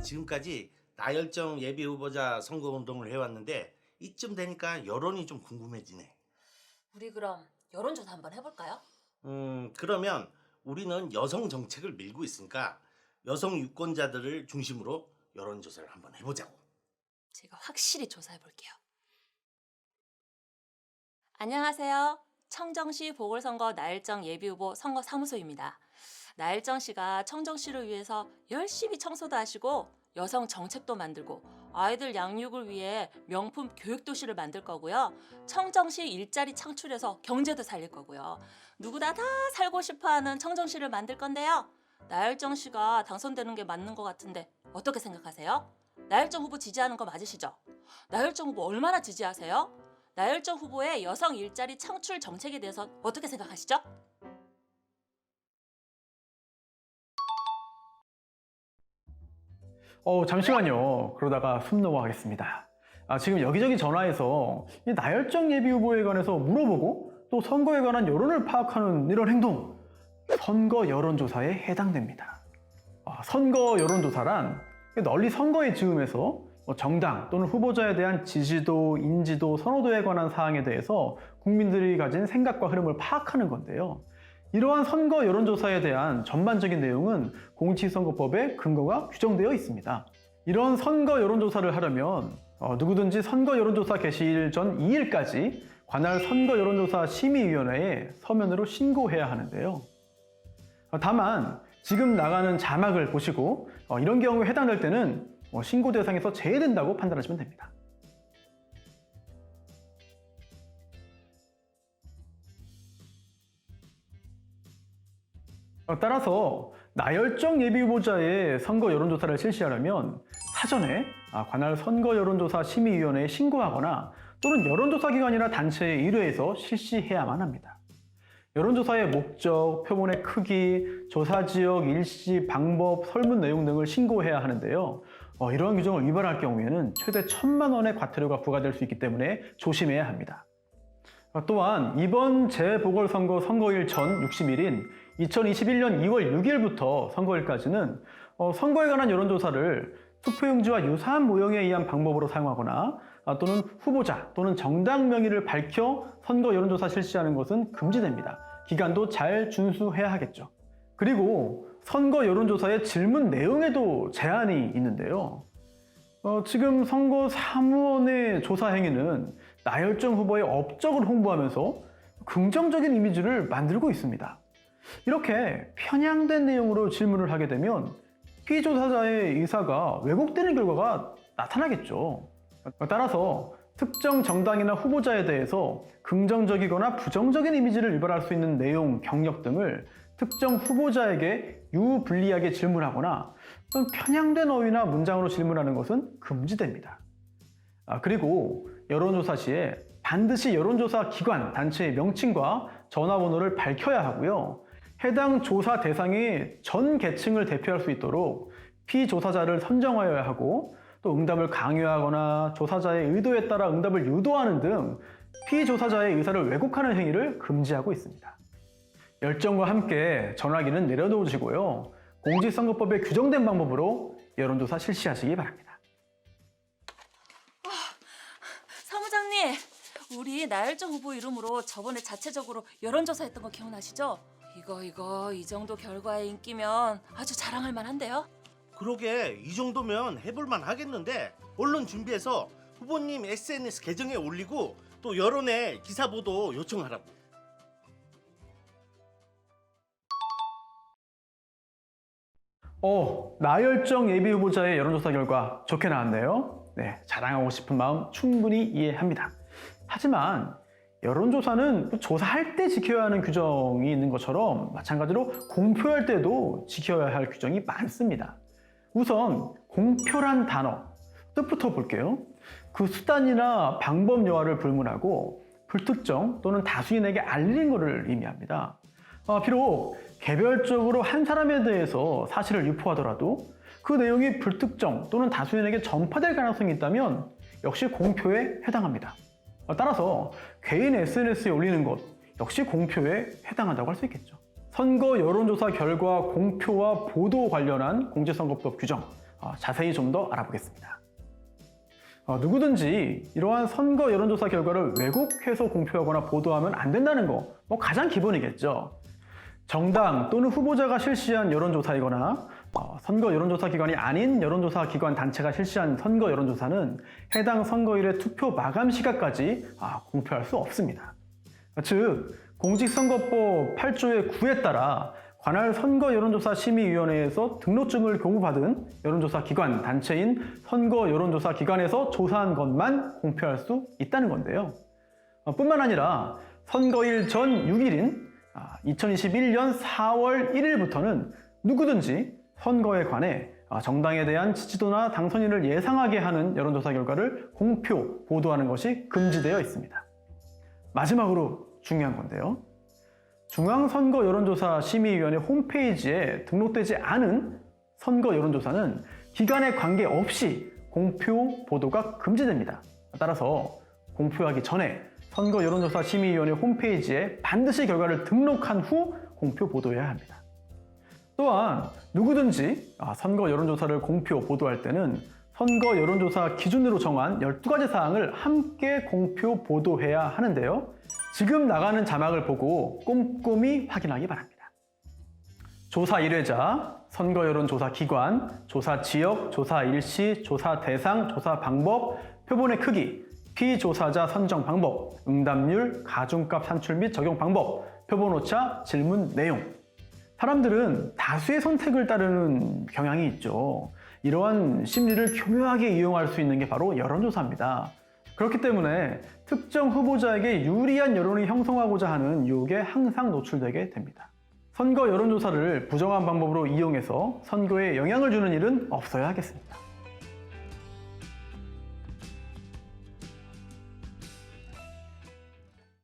지금까지 나열정 예비 후보자 선거운동을 해왔는데 이쯤 되니까 여론이 좀 궁금해지네. 우리 그럼 여론조사 한번 해볼까요? 그러면 우리는 여성 정책을 밀고 있으니까 여성 유권자들을 중심으로 여론조사를 한번 해보자고. 제가 확실히 조사해볼게요. 안녕하세요. 청정시 보궐선거 나일정 예비후보 선거사무소입니다. 나일정 씨가 청정시를 위해서 열심히 청소도 하시고 여성 정책도 만들고 아이들 양육을 위해 명품 교육도시를 만들 거고요. 청정시 일자리 창출해서 경제도 살릴 거고요. 누구나 다 살고 싶어하는 청정시를 만들 건데요. 나일정 씨가 당선되는 게 맞는 것 같은데 어떻게 생각하세요? 나일정 후보 지지하는 거 맞으시죠? 나일정 후보 얼마나 지지하세요? 나일정 후보의 여성 일자리 창출 정책에 대해서 어떻게 생각하시죠? 잠시만요. 그러다가 숨 넘어가겠습니다. 지금 여기저기 전화해서 이 나열정 예비 후보에 관해서 물어보고 또 선거에 관한 여론을 파악하는 이런 행동, 선거 여론조사에 해당됩니다. 선거 여론조사란 널리 선거에 즈음해서 정당 또는 후보자에 대한 지지도, 인지도, 선호도에 관한 사항에 대해서 국민들이 가진 생각과 흐름을 파악하는 건데요. 이러한 선거 여론조사에 대한 전반적인 내용은 공직선거법에 근거가 규정되어 있습니다. 이런 선거 여론조사를 하려면 누구든지 선거 여론조사 개시일 전 2일까지 관할 선거 여론조사 심의위원회에 서면으로 신고해야 하는데요. 다만 지금 나가는 자막을 보시고 이런 경우에 해당될 때는 신고 대상에서 제외된다고 판단하시면 됩니다. 따라서 나열정 예비후보자의 선거 여론조사를 실시하려면 사전에 관할 선거 여론조사 심의위원회에 신고하거나 또는 여론조사기관이나 단체에 의뢰해서 실시해야만 합니다. 여론조사의 목적, 표본의 크기, 조사지역, 일시, 방법, 설문 내용 등을 신고해야 하는데요. 이러한 규정을 위반할 경우에는 최대 1,000만 원의 과태료가 부과될 수 있기 때문에 조심해야 합니다. 또한 이번 재보궐선거 선거일 전 60일인 2021년 2월 6일부터 선거일까지는 선거에 관한 여론조사를 투표용지와 유사한 모형에 의한 방법으로 사용하거나 또는 후보자 또는 정당 명의를 밝혀 선거 여론조사 실시하는 것은 금지됩니다. 기간도 잘 준수해야 하겠죠. 그리고 선거 여론조사의 질문 내용에도 제한이 있는데요. 지금 선거 사무원의 조사 행위는 나열정 후보의 업적을 홍보하면서 긍정적인 이미지를 만들고 있습니다. 이렇게 편향된 내용으로 질문을 하게 되면 피조사자의 의사가 왜곡되는 결과가 나타나겠죠. 따라서 특정 정당이나 후보자에 대해서 긍정적이거나 부정적인 이미지를 유발할 수 있는 내용, 경력 등을 특정 후보자에게 유불리하게 질문하거나 또는 편향된 어휘나 문장으로 질문하는 것은 금지됩니다. 그리고 여론조사 시에 반드시 여론조사 기관, 단체의 명칭과 전화번호를 밝혀야 하고요. 해당 조사 대상의 전 계층을 대표할 수 있도록 피조사자를 선정하여야 하고 또 응답을 강요하거나 조사자의 의도에 따라 응답을 유도하는 등 피조사자의 의사를 왜곡하는 행위를 금지하고 있습니다. 열정과 함께 전화기는 내려놓으시고요. 공직선거법에 규정된 방법으로 여론조사 실시하시기 바랍니다. 사무장님, 우리 나열정 후보 이름으로 저번에 자체적으로 여론조사 했던 거 기억나시죠? 이 정도 결과의 인기면 아주 자랑할 만한데요? 그러게 이 정도면 해볼만 하겠는데 얼른 준비해서 후보님 SNS 계정에 올리고 또 여론에 기사 보도 요청하라고. 나열정 예비후보자의 여론조사 결과 좋게 나왔네요. 네, 자랑하고 싶은 마음 충분히 이해합니다. 하지만 여론조사는 조사할 때 지켜야 하는 규정이 있는 것처럼 마찬가지로 공표할 때도 지켜야 할 규정이 많습니다. 우선 공표란 단어, 뜻부터 볼게요. 그 수단이나 방법 여하를 불문하고 불특정 또는 다수인에게 알리는 것을 의미합니다. 비록 개별적으로 한 사람에 대해서 사실을 유포하더라도 그 내용이 불특정 또는 다수인에게 전파될 가능성이 있다면 역시 공표에 해당합니다. 따라서 개인 SNS에 올리는 것 역시 공표에 해당한다고 할 수 있겠죠. 선거 여론조사 결과 공표와 보도 관련한 공직선거법 규정 자세히 좀 더 알아보겠습니다. 누구든지 이러한 선거 여론조사 결과를 왜곡해서 공표하거나 보도하면 안 된다는 거 가장 기본이겠죠. 정당 또는 후보자가 실시한 여론조사이거나 선거 여론조사 기관이 아닌 여론조사 기관 단체가 실시한 선거 여론조사는 해당 선거일의 투표 마감 시각까지 공표할 수 없습니다. 즉 공직선거법 8조의 9에 따라 관할 선거 여론조사 심의위원회에서 등록증을 교부받은 여론조사 기관 단체인 선거 여론조사 기관에서 조사한 것만 공표할 수 있다는 건데요. 뿐만 아니라 선거일 전 6일인 2021년 4월 1일부터는 누구든지 선거에 관해 정당에 대한 지지도나 당선인을 예상하게 하는 여론조사 결과를 공표, 보도하는 것이 금지되어 있습니다. 마지막으로 중요한 건데요. 중앙선거 여론조사 심의위원회 홈페이지에 등록되지 않은 선거 여론조사는 기간에 관계없이 공표, 보도가 금지됩니다. 따라서 공표하기 전에 선거 여론조사 심의위원회 홈페이지에 반드시 결과를 등록한 후 공표, 보도해야 합니다. 또한 누구든지 선거 여론조사를 공표, 보도할 때는 선거 여론조사 기준으로 정한 12가지 사항을 함께 공표, 보도해야 하는데요. 지금 나가는 자막을 보고 꼼꼼히 확인하기 바랍니다. 조사 일회자, 선거 여론조사 기관, 조사 지역, 조사 일시, 조사 대상, 조사 방법, 표본의 크기, 피조사자 선정 방법, 응답률, 가중값 산출 및 적용 방법, 표본 오차, 질문 내용. 사람들은 다수의 선택을 따르는 경향이 있죠. 이러한 심리를 교묘하게 이용할 수 있는 게 바로 여론조사입니다. 그렇기 때문에 특정 후보자에게 유리한 여론을 형성하고자 하는 유혹에 항상 노출되게 됩니다. 선거 여론조사를 부정한 방법으로 이용해서 선거에 영향을 주는 일은 없어야 하겠습니다.